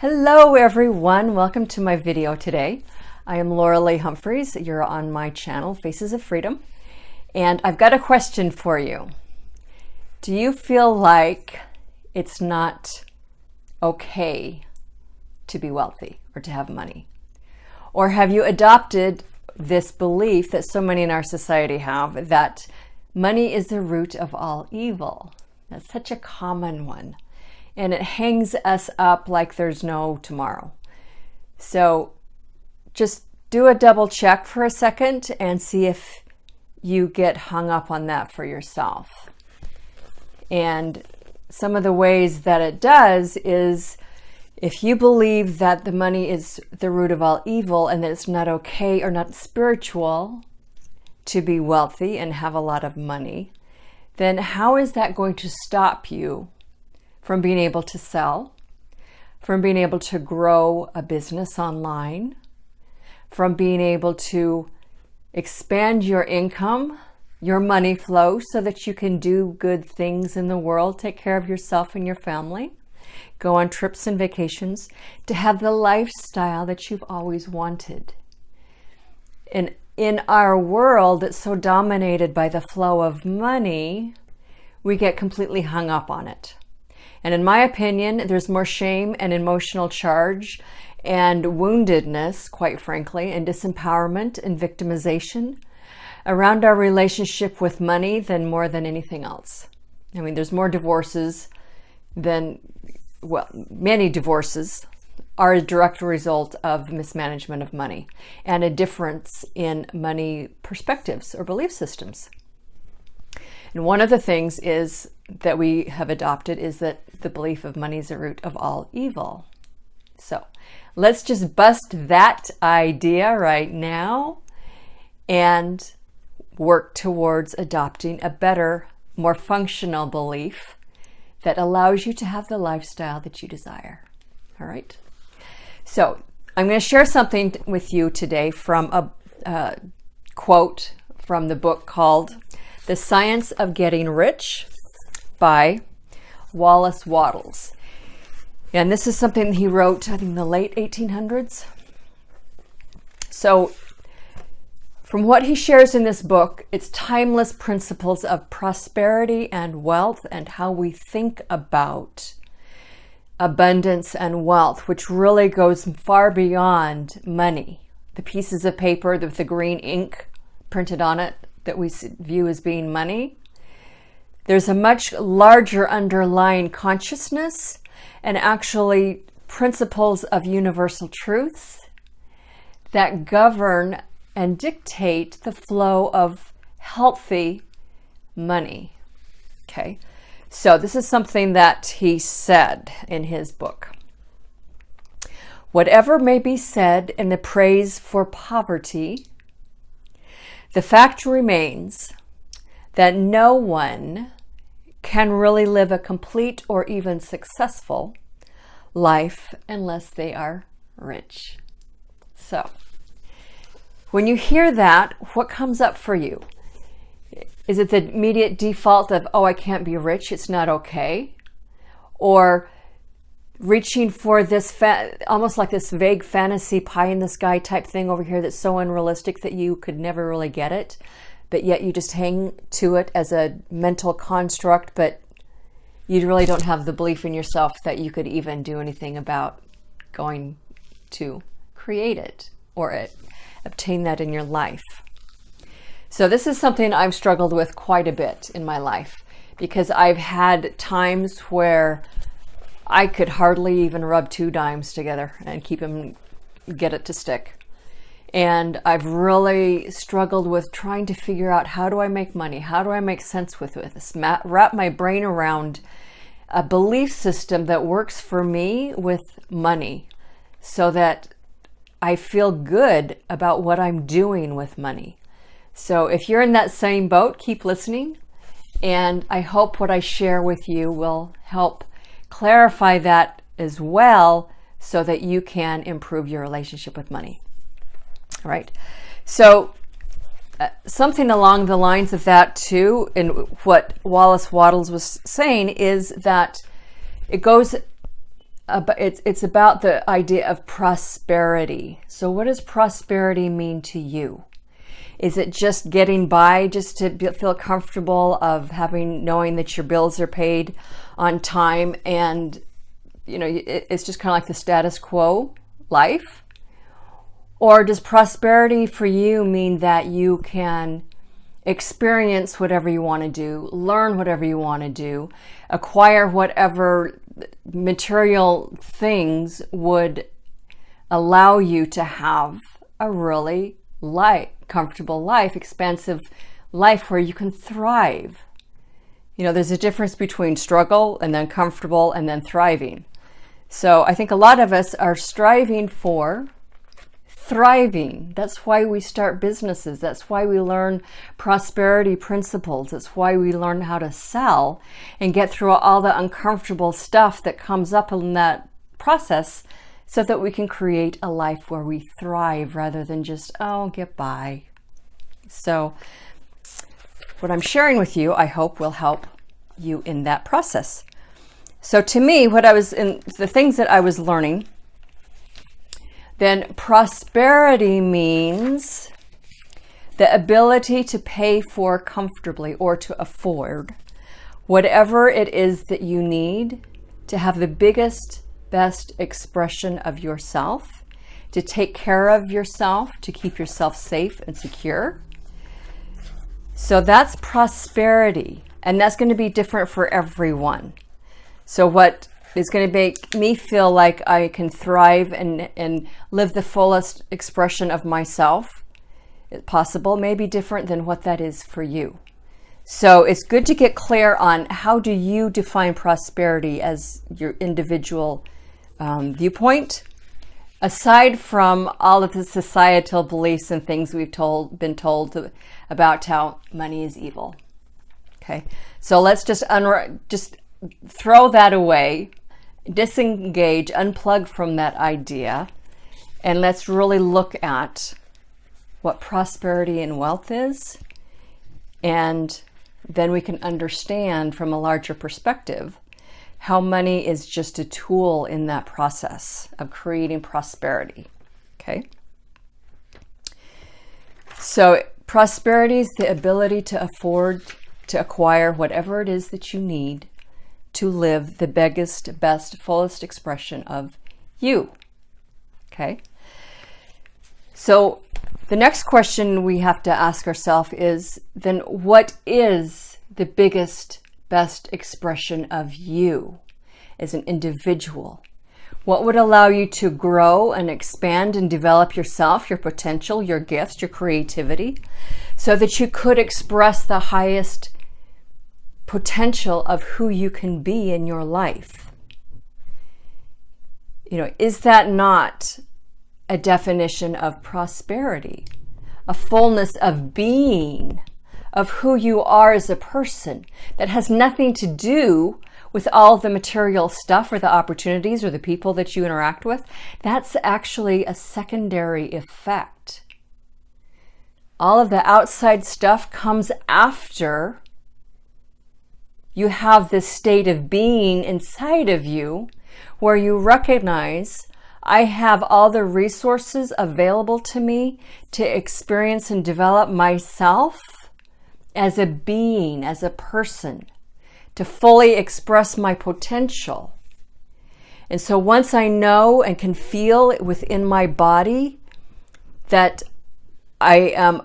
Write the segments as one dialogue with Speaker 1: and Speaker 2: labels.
Speaker 1: Hello everyone, welcome to my video today. I am Loralee Humpherys. You're on my channel, Faces of Freedom, and I've got a question for you. Do you feel like it's not okay to be wealthy or to have money? Or have you adopted this belief that so many in our society have, that money is the root of all evil? That's such a common one. And it hangs us up like there's no tomorrow. So just do a double check for a second and see if you get hung up on that for yourself. And some of the ways that it does is, if you believe that the money is the root of all evil and that it's not okay or not spiritual to be wealthy and have a lot of money, then how is that going to stop you from being able to sell, from being able to grow a business online, from being able to expand your income, your money flow, so that you can do good things in the world, take care of yourself and your family, go on trips and vacations, to have the lifestyle that you've always wanted. And in our world that's so dominated by the flow of money, we get completely hung up on it. And in my opinion, there's more shame and emotional charge and woundedness, quite frankly, and disempowerment and victimization around our relationship with money than more than anything else. I mean, there's more divorces than, well, many divorces are a direct result of mismanagement of money and a difference in money perspectives or belief systems. And one of the things is that we have adopted is that the belief of money is the root of all evil. So let's just bust that idea right now and work towards adopting a better, more functional belief that allows you to have the lifestyle that you desire. All right. So I'm going to share something with you today from a quote from the book called The Science of Getting Rich by Wallace Wattles. And this is something he wrote, I think, in the late 1800s. So from what he shares in this book, it's timeless principles of prosperity and wealth and how we think about abundance and wealth, which really goes far beyond money. The pieces of paper with the green ink printed on it that we view as being money. There's a much larger underlying consciousness and actually principles of universal truths that govern and dictate the flow of healthy money. Okay, so this is something that he said in his book. Whatever may be said in the praise for poverty, the fact remains that no one can really live a complete or even successful life unless they are rich. So, when you hear that, what comes up for you? Is it the immediate default of, oh, I can't be rich, it's not okay? Or reaching for this almost like this vague fantasy pie in the sky type thing over here that's so unrealistic that you could never really get it, but yet you just hang to it as a mental construct, but you really don't have the belief in yourself that you could even do anything about going to create it or obtain that in your life. So this is something I've struggled with quite a bit in my life, because I've had times where I could hardly even rub two dimes together and get it to stick. And I've really struggled with trying to figure out, how do I make money? How do I make sense with this? Wrap my brain around a belief system that works for me with money so that I feel good about what I'm doing with money. So if you're in that same boat, keep listening. And I hope what I share with you will help clarify that as well, so that you can improve your relationship with money. All right. So something along the lines of that too, and what Wallace Wattles was saying, is that it goes it's about the idea of prosperity. So what does prosperity mean to you? Is it just getting by, just to feel comfortable of knowing that your bills are paid on time, and it's just kind of like the status quo life? Or does prosperity for you mean that you can experience whatever you want to do, learn whatever you want to do, acquire whatever material things would allow you to have a really comfortable life, expansive life where you can thrive? There's a difference between struggle and then comfortable and then thriving. So I think a lot of us are striving for thriving. That's why we start businesses. That's why we learn prosperity principles. That's why we learn how to sell and get through all the uncomfortable stuff that comes up in that process, so that we can create a life where we thrive rather than just, get by. So what I'm sharing with you, I hope, will help you in that process. So to me, the things that I was learning, then prosperity means the ability to pay for comfortably, or to afford whatever it is that you need to have the biggest, best expression of yourself, to take care of yourself, to keep yourself safe and secure. So that's prosperity, and that's going to be different for everyone. So what is going to make me feel like I can thrive and live the fullest expression of myself possible may be different than what that is for you. So it's good to get clear on how do you define prosperity as your individual viewpoint, aside from all of the societal beliefs and things we've been told about how money is evil. Okay, so let's just throw that away, disengage, unplug from that idea, and let's really look at what prosperity and wealth is, and then we can understand from a larger perspective how money is just a tool in that process of creating prosperity. Okay? So prosperity is the ability to afford to acquire whatever it is that you need to live the biggest, best, fullest expression of you. Okay? So the next question we have to ask ourselves is, then what is the biggest, best expression of you as an individual? What would allow you to grow and expand and develop yourself, your potential, your gifts, your creativity, so that you could express the highest potential of who you can be in your life? Is that not a definition of prosperity? A fullness of being, of who you are as a person, that has nothing to do with all the material stuff or the opportunities or the people that you interact with. That's actually a secondary effect. All of the outside stuff comes after you have this state of being inside of you where you recognize, I have all the resources available to me to experience and develop myself as a being, as a person, to fully express my potential. And so once I know and can feel within my body that I am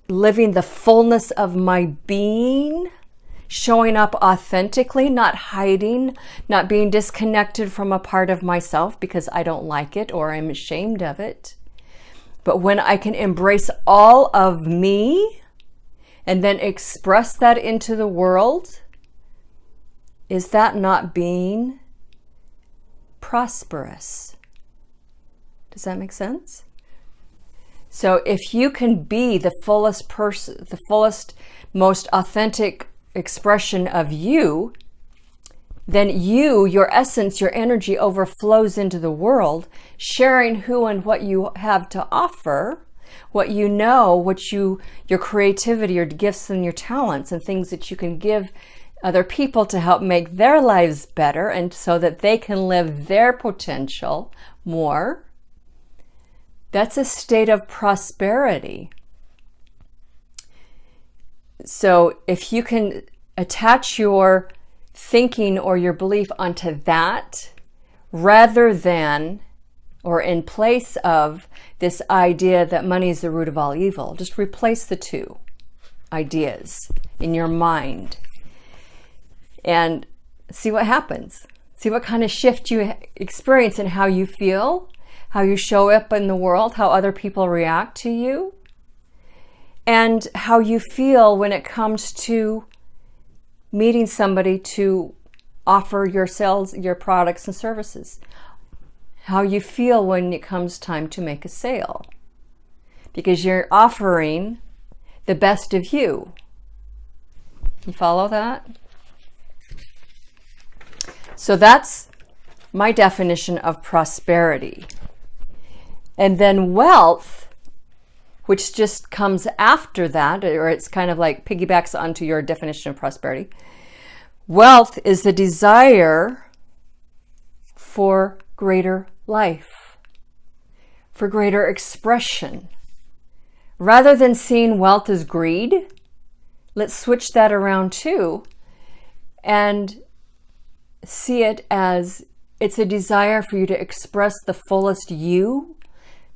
Speaker 1: living the fullness of my being, showing up authentically, not hiding, not being disconnected from a part of myself because I don't like it or I'm ashamed of it. But when I can embrace all of me and then express that into the world, is that not being prosperous? Does that make sense? So if you can be the fullest person, the fullest, most authentic expression of you, then your essence, your energy overflows into the world, sharing who and what you have to offer, what you know, your creativity, your gifts and your talents and things that you can give other people to help make their lives better and so that they can live their potential more. That's a state of prosperity. So if you can attach your thinking or your belief onto that rather than or in place of this idea that money is the root of all evil, just replace the two ideas in your mind and see what happens. See what kind of shift you experience in how you feel, how you show up in the world, how other people react to you, and how you feel when it comes to meeting somebody to offer your sales, your products and services. How you feel when it comes time to make a sale. Because you're offering the best of you. You follow that? So that's my definition of prosperity. And then wealth, which just comes after that, or it's kind of like piggybacks onto your definition of prosperity. Wealth is the desire for greater life, for greater expression. Rather than seeing wealth as greed, let's switch that around too and see it as it's a desire for you to express the fullest you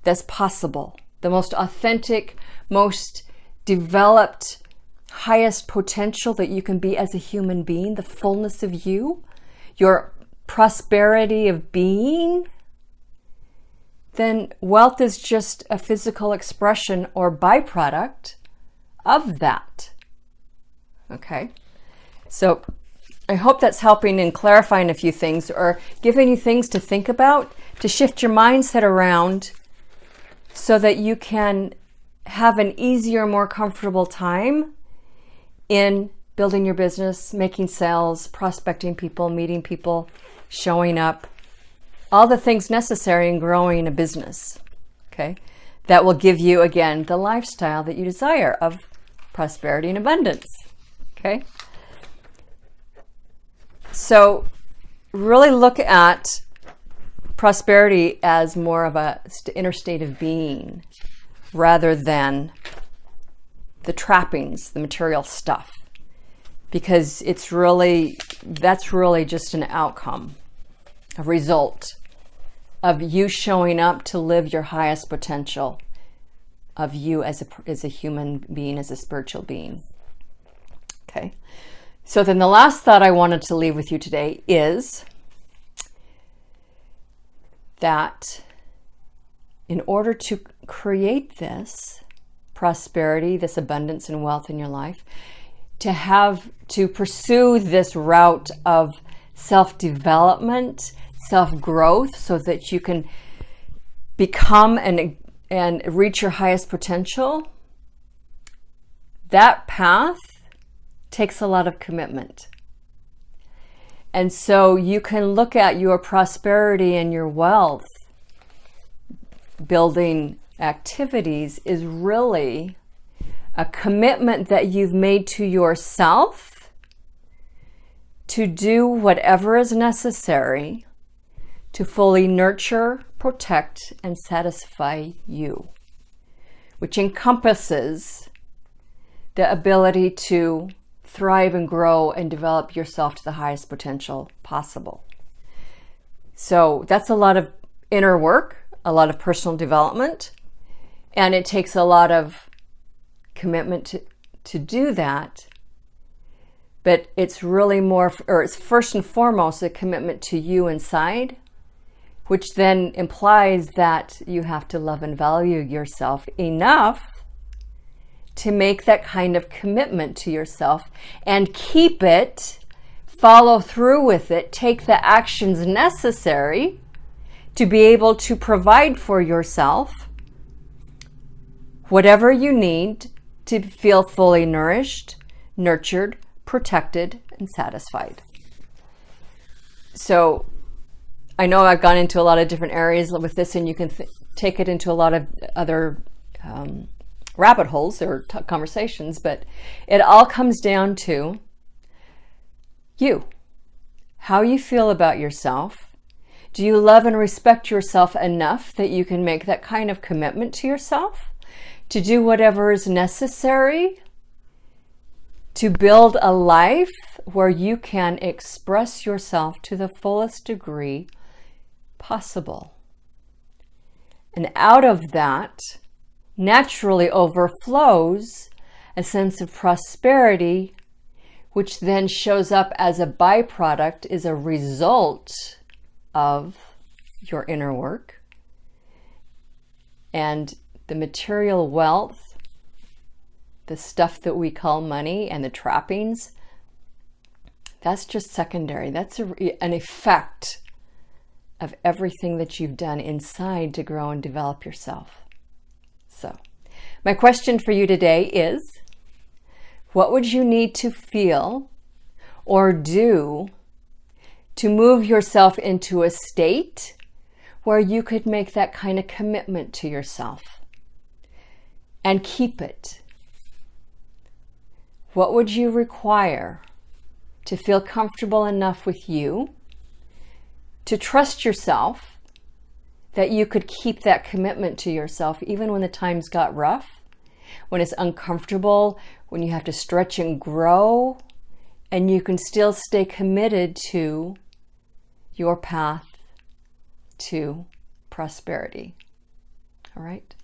Speaker 1: that's possible, the most authentic, most developed, highest potential that you can be as a human being, the fullness of you, your prosperity of being. Then wealth is just a physical expression or byproduct of that. Okay? So I hope that's helping in clarifying a few things or giving you things to think about, to shift your mindset around so that you can have an easier, more comfortable time in building your business, making sales, prospecting people, meeting people, showing up, all the things necessary in growing a business, okay? That will give you, again, the lifestyle that you desire of prosperity and abundance, okay? So really look at prosperity as more of a inner state of being rather than the trappings, the material stuff, because that's really just an outcome, a result of you showing up to live your highest potential of you as a human being, as a spiritual being. Okay. So then the last thought I wanted to leave with you today is that in order to create this prosperity, this abundance and wealth in your life, to pursue this route of self-development, self-growth, so that you can become and reach your highest potential, that path takes a lot of commitment. And so you can look at your prosperity and your wealth building activities is really a commitment that you've made to yourself to do whatever is necessary to fully nurture, protect, and satisfy you, which encompasses the ability to thrive and grow and develop yourself to the highest potential possible. So that's a lot of inner work, a lot of personal development, and it takes a lot of commitment to do that. But it's really it's first and foremost a commitment to you inside, which then implies that you have to love and value yourself enough to make that kind of commitment to yourself and keep it, follow through with it, take the actions necessary to be able to provide for yourself whatever you need to feel fully nourished, nurtured, protected, and satisfied. So I know I've gone into a lot of different areas with this, and you can take it into a lot of other rabbit holes or conversations, but it all comes down to you, how you feel about yourself. Do you love and respect yourself enough that you can make that kind of commitment to yourself to do whatever is necessary to build a life where you can express yourself to the fullest degree possible? And out of that naturally overflows a sense of prosperity, which then shows up as a byproduct, is a result of your inner work. And the material wealth, the stuff that we call money and the trappings, that's just secondary. That's an effect of everything that you've done inside to grow and develop yourself. So, my question for you today is, what would you need to feel or do to move yourself into a state where you could make that kind of commitment to yourself and keep it? What would you require to feel comfortable enough with you, to trust yourself that you could keep that commitment to yourself even when the times got rough, when it's uncomfortable, when you have to stretch and grow, and you can still stay committed to your path to prosperity? All right.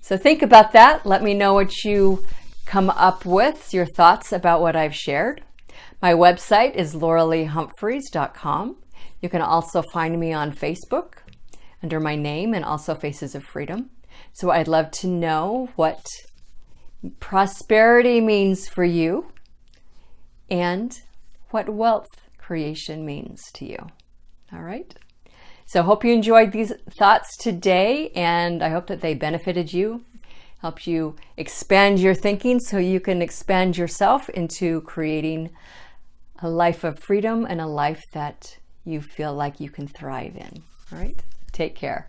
Speaker 1: So think about that. Let me know what you come up with, your thoughts about what I've shared. My website is LoraleeHumpherys.com. You can also find me on Facebook under my name and also Faces of Freedom. So I'd love to know what prosperity means for you and what wealth creation means to you. All right. So hope you enjoyed these thoughts today, and I hope that they benefited you, helped you expand your thinking so you can expand yourself into creating a life of freedom and a life that you feel like you can thrive in. All right. Take care.